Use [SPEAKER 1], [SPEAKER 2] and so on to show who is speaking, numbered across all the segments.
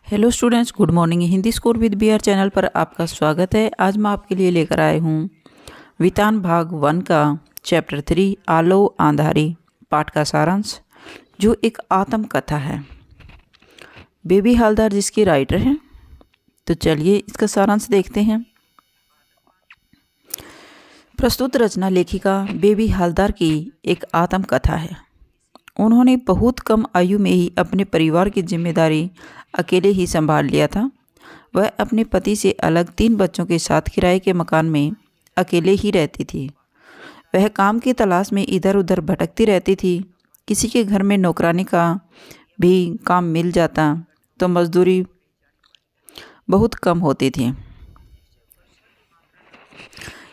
[SPEAKER 1] Hello students, good morning. Hindi school with BR channel पर आपका स्वागत है। आज मैं आपके लिए लेकर आए हूँ वितान भाग 1 का चैप्टर 3 आलो आंधारी पाठ का सारांश, जो एक आत्मकथा है। बेबी हालदार जिसकी राइटर हैं। तो चलिए इसका सारांश देखते हैं। प्रस्तुत रचना लेखिका बेबी हालदार की एक आत्मकथा है। उन्होंने बहुत कम आयु में ही अपने परिवार की जिम्मेदारी अकेले ही संभाल लिया था। वह अपने पति से अलग 3 बच्चों के साथ किराए के मकान में अकेले ही रहती थी। वह काम की तलाश में इधर उधर भटकती रहती थी। किसी के घर में नौकरानी का भी काम मिल जाता तो मजदूरी बहुत कम होती थी।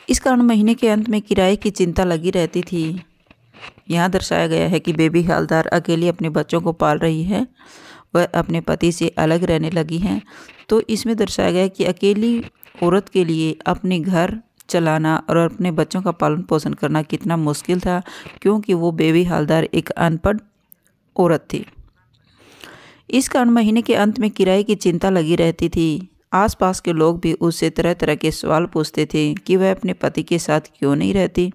[SPEAKER 1] इस कारण महीने के अंत में किराए की चिंता लगी रहती थी। यहाँ दर्शाया गया है कि बेबी हालदार अकेली अपने बच्चों को पाल रही है। वह अपने पति से अलग रहने लगी हैं। तो इसमें दर्शाया गया है कि अकेली औरत के लिए अपने घर चलाना और अपने बच्चों का पालन पोषण करना कितना मुश्किल था, क्योंकि वो बेबी हालदार एक अनपढ़ औरत थी। इस कारण महीने के अंत में किराए की चिंता लगी रहती थी। आसपास के लोग भी उससे तरह तरह के सवाल पूछते थे कि वह अपने पति के साथ क्यों नहीं रहती।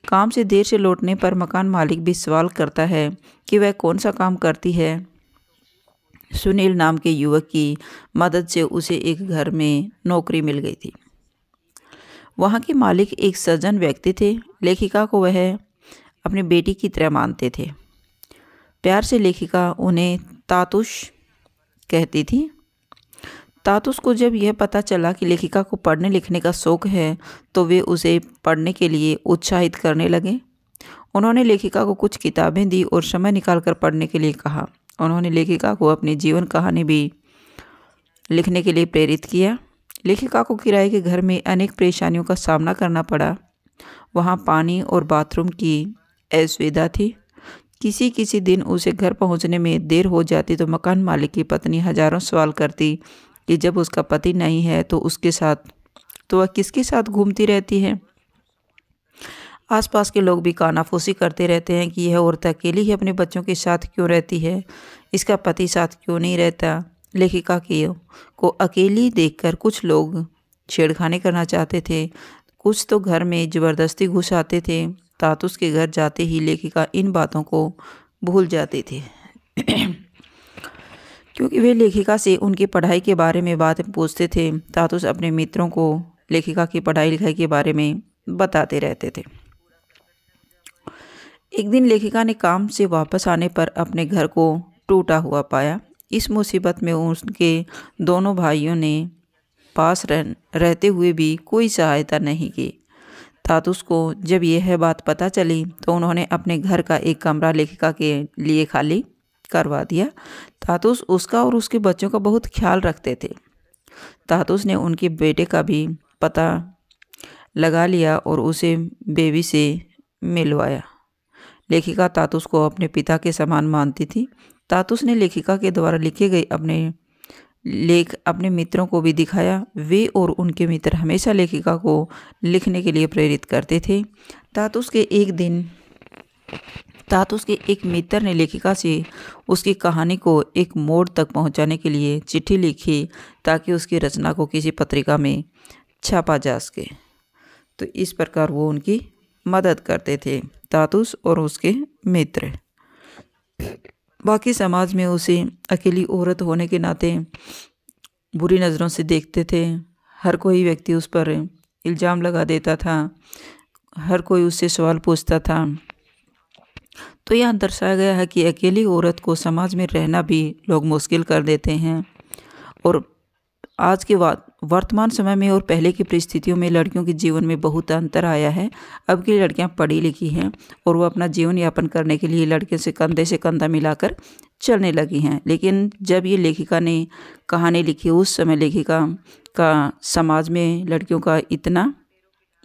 [SPEAKER 1] काम से देर से लौटने पर मकान मालिक भी सवाल करता है कि वह कौन सा काम करती है। सुनील नाम के युवक की मदद से उसे एक घर में नौकरी मिल गई थी। वहाँ के मालिक एक सज्जन व्यक्ति थे। लेखिका को वह अपनी बेटी की तरह मानते थे। प्यार से लेखिका उन्हें तातुश कहती थी। तातुश को जब यह पता चला कि लेखिका को पढ़ने लिखने का शौक़ है तो वे उसे पढ़ने के लिए उत्साहित करने लगे। उन्होंने लेखिका को कुछ किताबें दी और समय निकालकर पढ़ने के लिए कहा। उन्होंने लेखिका को अपनी जीवन कहानी भी लिखने के लिए प्रेरित किया। लेखिका को किराए के घर में अनेक परेशानियों का सामना करना पड़ा। वहाँ पानी और बाथरूम की असुविधा थी। किसी किसी दिन उसे घर पहुँचने में देर हो जाती तो मकान मालिक की पत्नी हजारों सवाल करती कि जब उसका पति नहीं है तो वह किसके साथ घूमती रहती है। आसपास के लोग भी कानाफूसी करते रहते हैं कि यह औरत अकेली ही अपने बच्चों के साथ क्यों रहती है, इसका पति साथ क्यों नहीं रहता। लेखिका को अकेली देखकर कुछ लोग छेड़खानी करना चाहते थे। कुछ तो घर में ज़बरदस्ती घुस आते थे। तातुस के घर जाते ही लेखिका इन बातों को भूल जाती थी क्योंकि वे लेखिका से उनकी पढ़ाई के बारे में बातें पूछते थे। तातुस अपने मित्रों को लेखिका की पढ़ाई लिखाई के बारे में बताते रहते थे। एक दिन लेखिका ने काम से वापस आने पर अपने घर को टूटा हुआ पाया। इस मुसीबत में उनके दोनों भाइयों ने पास रहते हुए भी कोई सहायता नहीं की। तातुस को जब यह बात पता चली तो उन्होंने अपने घर का एक कमरा लेखिका के लिए खाली करवा दिया। तातुस उसका और उसके बच्चों का बहुत ख्याल रखते थे। तातुस ने उनके बेटे का भी पता लगा लिया और उसे बेबी से मिलवाया। लेखिका तातुस को अपने पिता के समान मानती थी। तातुस ने लेखिका के द्वारा लिखे गए अपने लेख अपने मित्रों को भी दिखाया। वे और उनके मित्र हमेशा लेखिका को लिखने के लिए प्रेरित करते थे। तातुस के एक मित्र ने लेखिका से उसकी कहानी को एक मोड़ तक पहुंचाने के लिए चिट्ठी लिखी ताकि उसकी रचना को किसी पत्रिका में छापा जा सके। तो इस प्रकार वो उनकी मदद करते थे, तातुस और उसके मित्र। बाकी समाज में उसे अकेली औरत होने के नाते बुरी नज़रों से देखते थे। हर कोई व्यक्ति उस पर इल्ज़ाम लगा देता था। हर कोई उससे सवाल पूछता था। तो यहाँ दर्शाया गया है कि अकेली औरत को समाज में रहना भी लोग मुश्किल कर देते हैं। और आज के वर्तमान समय में और पहले की परिस्थितियों में लड़कियों के जीवन में बहुत अंतर आया है। अब की लड़कियां पढ़ी लिखी हैं और वो अपना जीवन यापन करने के लिए लड़के से कंधा मिलाकर चलने लगी हैं। लेकिन जब ये लेखिका ने कहानी लिखी, उस समय लेखिका का समाज में लड़कियों का इतना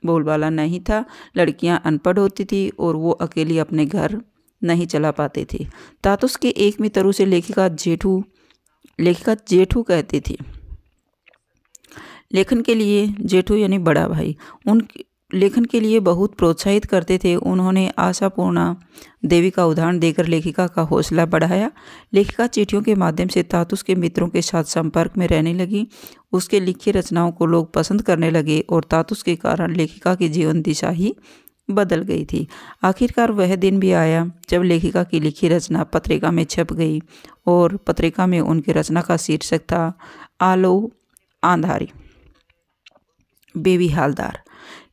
[SPEAKER 1] बोलबाला नहीं था। लड़कियां अनपढ़ होती थी और वो अकेली अपने घर नहीं चला पाती थी। तातुस के एक मित्र उसे लेखिका जेठू कहती थी। लेखन के लिए जेठू यानी बड़ा भाई। लेखन के लिए बहुत प्रोत्साहित करते थे। उन्होंने आशापूर्णा देवी का उदाहरण देकर लेखिका का हौसला बढ़ाया। लेखिका चिट्ठियों के माध्यम से तातुस के मित्रों के साथ संपर्क में रहने लगी। उसके लिखी रचनाओं को लोग पसंद करने लगे और तातुस के कारण लेखिका की जीवन दिशा ही बदल गई थी। आखिरकार वह दिन भी आया जब लेखिका की लिखी रचना पत्रिका में छप गई और पत्रिका में उनकी रचना का शीर्षक था आलो आंधारी बेबी हालदार।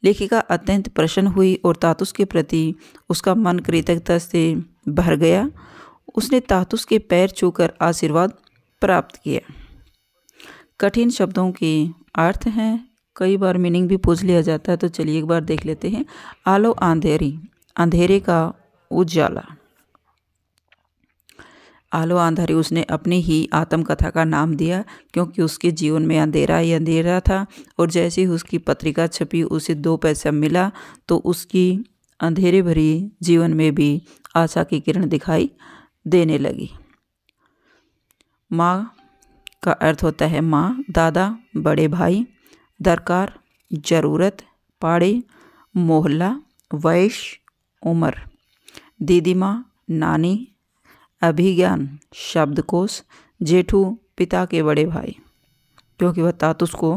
[SPEAKER 1] लेखिका अत्यंत प्रसन्न हुई और तातुस के प्रति उसका मन कृतज्ञता से भर गया। उसने तातुस के पैर छूकर आशीर्वाद प्राप्त किया। कठिन शब्दों के अर्थ हैं, कई बार मीनिंग भी पूछ लिया जाता है, तो चलिए एक बार देख लेते हैं। आलो अंधेरी, अंधेरे का उजाला। आलो अंधारी उसने अपनी ही आत्मकथा का नाम दिया क्योंकि उसके जीवन में अंधेरा ही अंधेरा था और जैसे ही उसकी पत्रिका छपी उसे 2 पैसा मिला तो उसकी अंधेरे भरी जीवन में भी आशा की किरण दिखाई देने लगी। माँ का अर्थ होता है माँ, दादा, बड़े भाई, दरकार, ज़रूरत, पाड़े, मोहल्ला, वैश्य, उम्र, दीदी माँ, नानी, अभिज्ञान, शब्दकोश, जेठू, पिता के बड़े भाई, क्योंकि वह तातुस को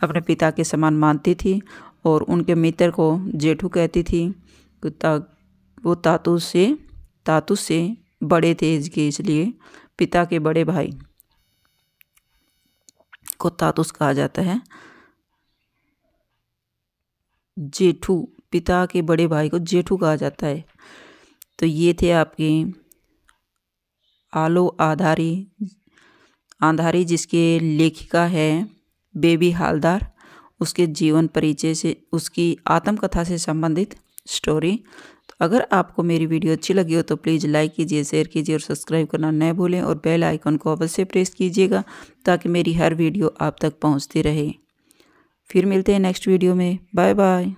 [SPEAKER 1] अपने पिता के समान मानती थी और उनके मित्र को जेठू कहती थी। वो तातुस से बड़े थे इसलिए पिता के बड़े भाई को तातुस कहा जाता है। जेठू, पिता के बड़े भाई को जेठू कहा जाता है। तो ये थे आपके आलो आंधारी जिसके लेखिका है बेबी हालदार, उसके जीवन परिचय से, उसकी आत्मकथा से संबंधित स्टोरी। तो अगर आपको मेरी वीडियो अच्छी लगी हो तो प्लीज़ लाइक कीजिए, शेयर कीजिए और सब्सक्राइब करना न भूलें और बेल आइकन को अवश्य प्रेस कीजिएगा ताकि मेरी हर वीडियो आप तक पहुंचती रहे। फिर मिलते हैं नेक्स्ट वीडियो में। Bye bye.